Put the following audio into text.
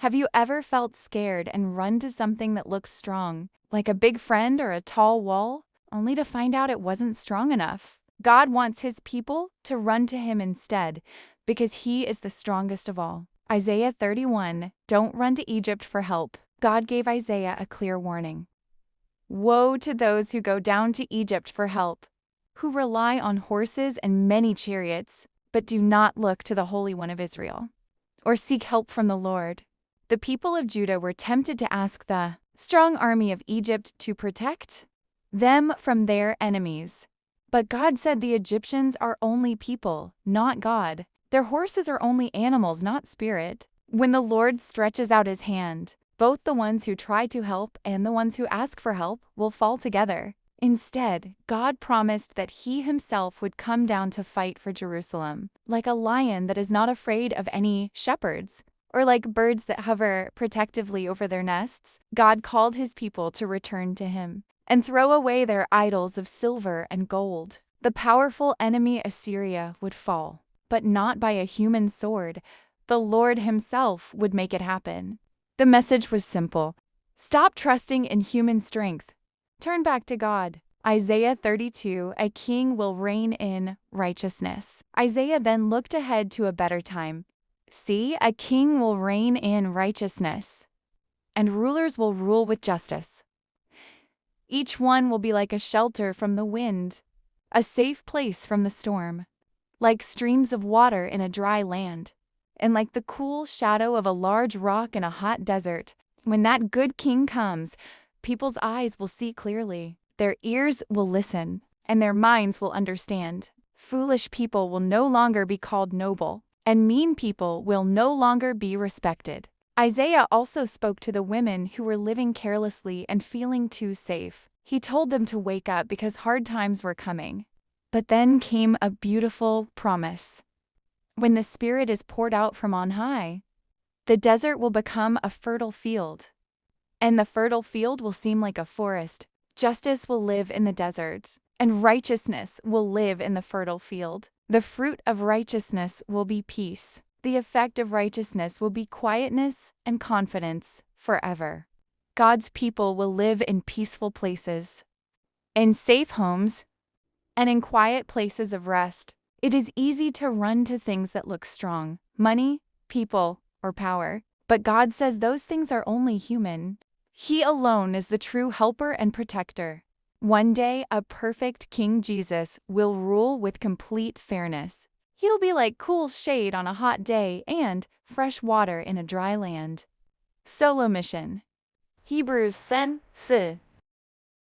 Have you ever felt scared and run to something that looks strong, like a big friend or a tall wall, only to find out it wasn't strong enough? God wants His people to run to Him instead, because He is the strongest of all. Isaiah 31, don't run to Egypt for help. God gave Isaiah a clear warning. Woe to those who go down to Egypt for help, who rely on horses and many chariots, but do not look to the Holy One of Israel, or seek help from the Lord. The people of Judah were tempted to ask the strong army of Egypt to protect them from their enemies. But God said the Egyptians are only people, not God. Their horses are only animals, not spirit. When the Lord stretches out His hand, both the ones who try to help and the ones who ask for help will fall together. Instead, God promised that He Himself would come down to fight for Jerusalem, like a lion that is not afraid of any shepherds, or like birds that hover protectively over their nests. God called His people to return to Him and throw away their idols of silver and gold. The powerful enemy Assyria would fall, but not by a human sword. The Lord Himself would make it happen. The message was simple. Stop trusting in human strength. Turn back to God. Isaiah 32, a king will reign in righteousness. Isaiah then looked ahead to a better time. See, a king will reign in righteousness, and rulers will rule with justice. Each one will be like a shelter from the wind, a safe place from the storm, like streams of water in a dry land, and like the cool shadow of a large rock in a hot desert. When that good king comes, people's eyes will see clearly, their ears will listen, and their minds will understand. Foolish people will no longer be called noble, and mean people will no longer be respected. Isaiah also spoke to the women who were living carelessly and feeling too safe. He told them to wake up because hard times were coming. But then came a beautiful promise. When the Spirit is poured out from on high, the desert will become a fertile field, and the fertile field will seem like a forest. Justice will live in the desert, and righteousness will live in the fertile field. The fruit of righteousness will be peace. The effect of righteousness will be quietness and confidence forever. God's people will live in peaceful places, in safe homes, and in quiet places of rest. It is easy to run to things that look strong, money, people, or power. But God says those things are only human. He alone is the true helper and protector. One day, a perfect King Jesus will rule with complete fairness. He'll be like cool shade on a hot day and fresh water in a dry land. Solo mission. Hebrews 3:4